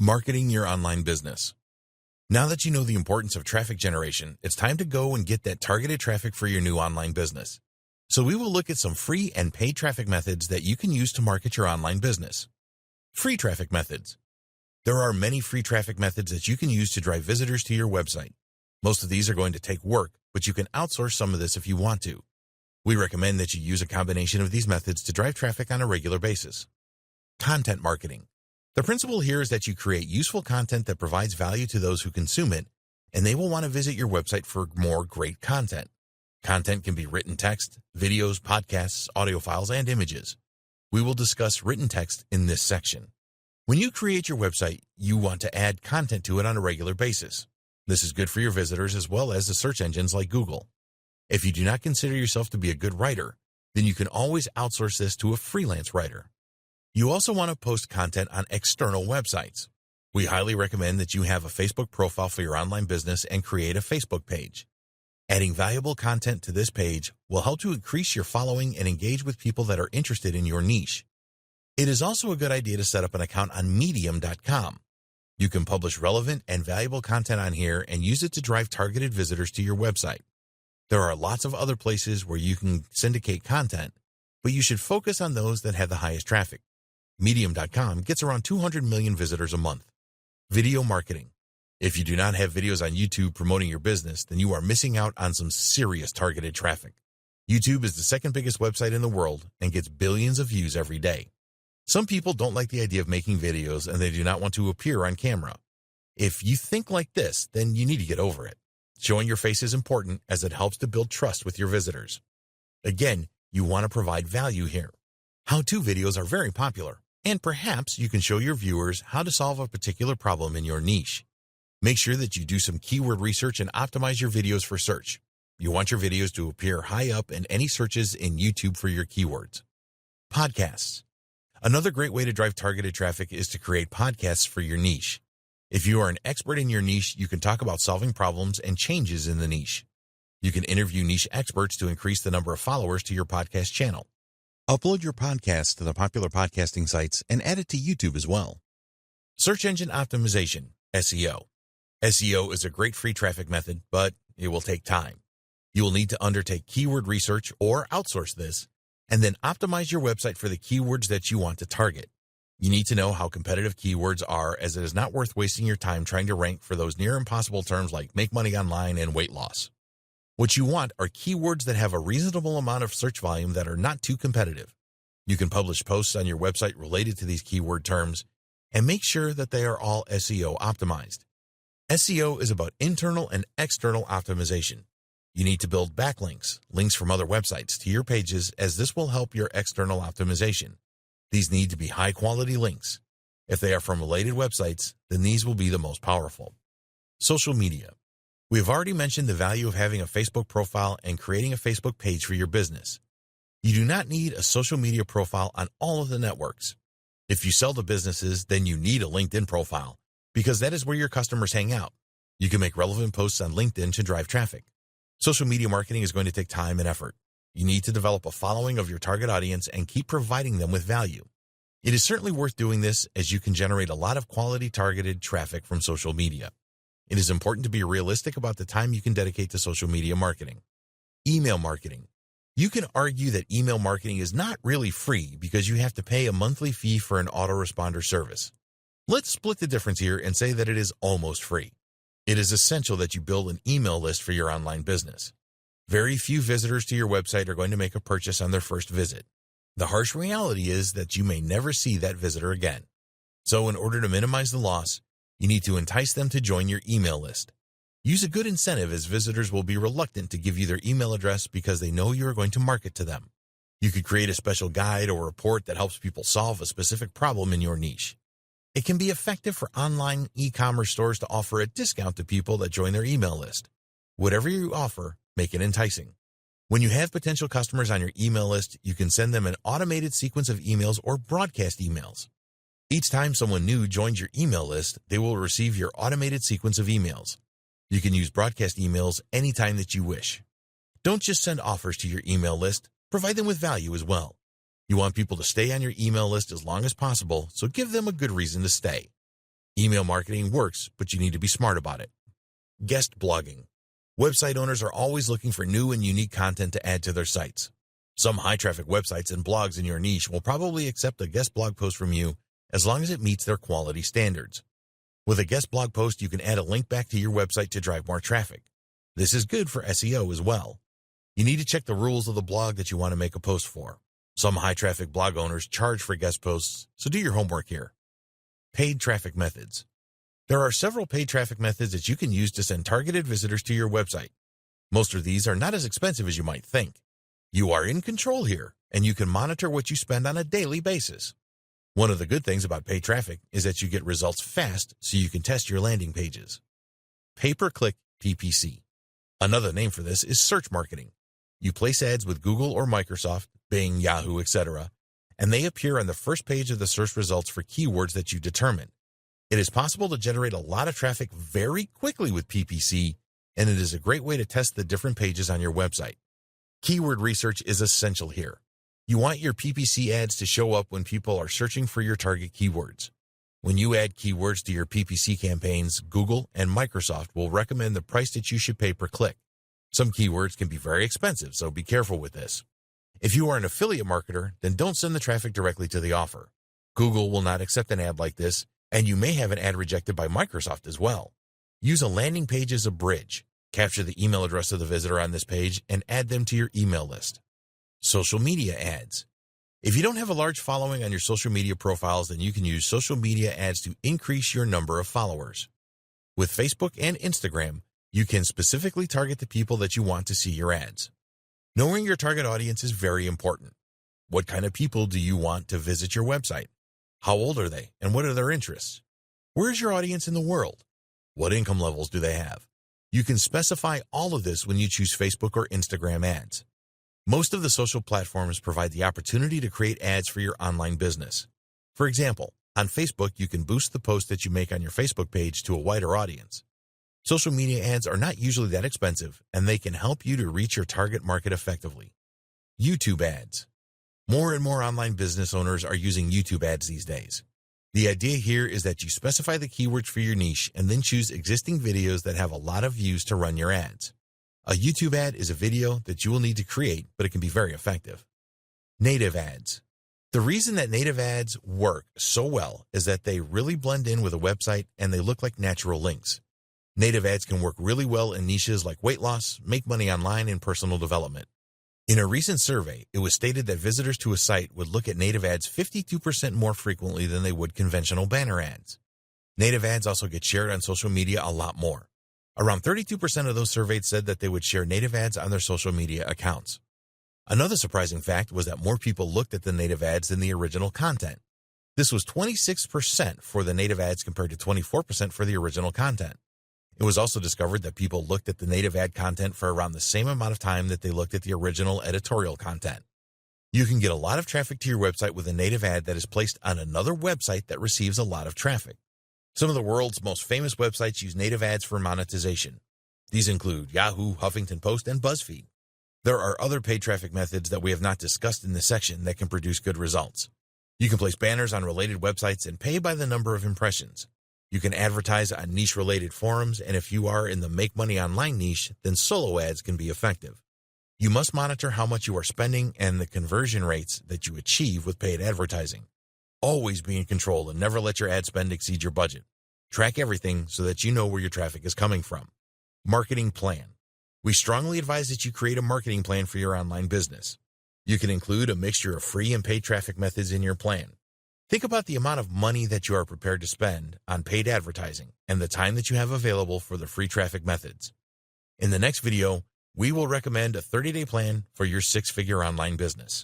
Marketing your online business. Now that you know the importance of traffic generation, it's time to go and get that targeted traffic for your new online business. So we will look at some free and paid traffic methods that you can use to market your online business. Free traffic methods. There are many free traffic methods that you can use to drive visitors to your website. Most of these are going to take work, but you can outsource some of this if you want to. We recommend that you use a combination of these methods to drive traffic on a regular basis. Content marketing. The principle here is that you create useful content that provides value to those who consume it, and they will want to visit your website for more great content. Content can be written text, videos, podcasts, audio files, and images. We will discuss written text in this section. When you create your website, you want to add content to it on a regular basis. This is good for your visitors as well as the search engines like Google. If you do not consider yourself to be a good writer, then you can always outsource this to a freelance writer. You also want to post content on external websites. We highly recommend that you have a Facebook profile for your online business and create a Facebook page. Adding valuable content to this page will help to increase your following and engage with people that are interested in your niche. It is also a good idea to set up an account on Medium.com. You can publish relevant and valuable content on here and use it to drive targeted visitors to your website. There are lots of other places where you can syndicate content, but you should focus on those that have the highest traffic. Medium.com gets around 200 million visitors a month. Video marketing. If you do not have videos on YouTube promoting your business, then you are missing out on some serious targeted traffic. YouTube is the second biggest website in the world and gets billions of views every day. Some people don't like the idea of making videos and they do not want to appear on camera. If you think like this, then you need to get over it. Showing your face is important as it helps to build trust with your visitors. Again, you want to provide value here. How-to videos are very popular, and perhaps you can show your viewers how to solve a particular problem in your niche. Make sure that you do some keyword research and optimize your videos for search. You want your videos to appear high up in any searches in YouTube for your keywords. Podcasts. Another great way to drive targeted traffic is to create podcasts for your niche. If you are an expert in your niche, you can talk about solving problems and changes in the niche. You can interview niche experts to increase the number of followers to your podcast channel. Upload your podcast to the popular podcasting sites and add it to YouTube as well. Search engine optimization, SEO. SEO is a great free traffic method, but it will take time. You will need to undertake keyword research or outsource this, and then optimize your website for the keywords that you want to target. You need to know how competitive keywords are, as it is not worth wasting your time trying to rank for those near impossible terms like make money online and weight loss. What you want are keywords that have a reasonable amount of search volume that are not too competitive. You can publish posts on your website related to these keyword terms and make sure that they are all SEO optimized. SEO is about internal and external optimization. You need to build backlinks, links from other websites, to your pages, as this will help your external optimization. These need to be high-quality links. If they are from related websites, then these will be the most powerful. Social media. We have already mentioned the value of having a Facebook profile and creating a Facebook page for your business. You do not need a social media profile on all of the networks. If you sell to businesses, then you need a LinkedIn profile, because that is where your customers hang out. You can make relevant posts on LinkedIn to drive traffic. Social media marketing is going to take time and effort. You need to develop a following of your target audience and keep providing them with value. It is certainly worth doing this, as you can generate a lot of quality targeted traffic from social media. It is important to be realistic about the time you can dedicate to social media marketing. Email marketing. You can argue that email marketing is not really free because you have to pay a monthly fee for an autoresponder service. Let's split the difference here and say that it is almost free. It is essential that you build an email list for your online business. Very few visitors to your website are going to make a purchase on their first visit. The harsh reality is that you may never see that visitor again. So in order to minimize the loss, you need to entice them to join your email list. Use a good incentive, as visitors will be reluctant to give you their email address because they know you are going to market to them. You could create a special guide or report that helps people solve a specific problem in your niche. It can be effective for online e-commerce stores to offer a discount to people that join their email list. Whatever you offer, make it enticing. When you have potential customers on your email list, you can send them an automated sequence of emails or broadcast emails. Each time someone new joins your email list, they will receive your automated sequence of emails. You can use broadcast emails anytime that you wish. Don't just send offers to your email list, provide them with value as well. You want people to stay on your email list as long as possible, so give them a good reason to stay. Email marketing works, but you need to be smart about it. Guest blogging. Website owners are always looking for new and unique content to add to their sites. Some high-traffic websites and blogs in your niche will probably accept a guest blog post from you as long as it meets their quality standards. With a guest blog post, you can add a link back to your website to drive more traffic. This is good for SEO as well. You need to check the rules of the blog that you want to make a post for. Some high-traffic blog owners charge for guest posts, so do your homework here. Paid traffic methods. There are several paid traffic methods that you can use to send targeted visitors to your website. Most of these are not as expensive as you might think. You are in control here, and you can monitor what you spend on a daily basis. One of the good things about paid traffic is that you get results fast so you can test your landing pages. Pay-per-click PPC. Another name for this is search marketing. You place ads with Google or Microsoft, Bing, Yahoo, etc., and they appear on the first page of the search results for keywords that you determine. It is possible to generate a lot of traffic very quickly with PPC, and it is a great way to test the different pages on your website. Keyword research is essential here. You want your PPC ads to show up when people are searching for your target keywords. When you add keywords to your PPC campaigns, Google and Microsoft will recommend the price that you should pay per click. Some keywords can be very expensive, so be careful with this. If you are an affiliate marketer, then don't send the traffic directly to the offer. Google will not accept an ad like this, and you may have an ad rejected by Microsoft as well. Use a landing page as a bridge. Capture the email address of the visitor on this page and add them to your email list. Social media ads. If you don't have a large following on your social media profiles, then you can use social media ads to increase your number of followers. With Facebook and Instagram, you can specifically target the people that you want to see your ads. Knowing your target audience is very important. What kind of people do you want to visit your website? How old are they, and what are their interests? Where is your audience in the world? What income levels do they have? You can specify all of this when you choose Facebook or Instagram ads. Most of the social platforms provide the opportunity to create ads for your online business. For example, on Facebook, you can boost the post that you make on your Facebook page to a wider audience. Social media ads are not usually that expensive, and they can help you to reach your target market effectively. YouTube ads. More and more online business owners are using YouTube ads these days. The idea here is that you specify the keywords for your niche and then choose existing videos that have a lot of views to run your ads. A YouTube ad is a video that you will need to create, but it can be very effective. Native ads. The reason that native ads work so well is that they really blend in with a website and they look like natural links. Native ads can work really well in niches like weight loss, make money online, and personal development. In a recent survey, it was stated that visitors to a site would look at native ads 52% more frequently than they would conventional banner ads. Native ads also get shared on social media a lot more. Around 32% of those surveyed said that they would share native ads on their social media accounts. Another surprising fact was that more people looked at the native ads than the original content. This was 26% for the native ads compared to 24% for the original content. It was also discovered that people looked at the native ad content for around the same amount of time that they looked at the original editorial content. You can get a lot of traffic to your website with a native ad that is placed on another website that receives a lot of traffic. Some of the world's most famous websites use native ads for monetization. These include Yahoo, Huffington Post, and BuzzFeed. There are other paid traffic methods that we have not discussed in this section that can produce good results. You can place banners on related websites and pay by the number of impressions. You can advertise on niche-related forums, and if you are in the make money online niche, then solo ads can be effective. You must monitor how much you are spending and the conversion rates that you achieve with paid advertising. Always be in control and never let your ad spend exceed your budget. Track everything so that you know where your traffic is coming from. Marketing plan. We strongly advise that you create a marketing plan for your online business. You can include a mixture of free and paid traffic methods in your plan. Think about the amount of money that you are prepared to spend on paid advertising and the time that you have available for the free traffic methods. In the next video, we will recommend a 30-day plan for your 6-figure online business.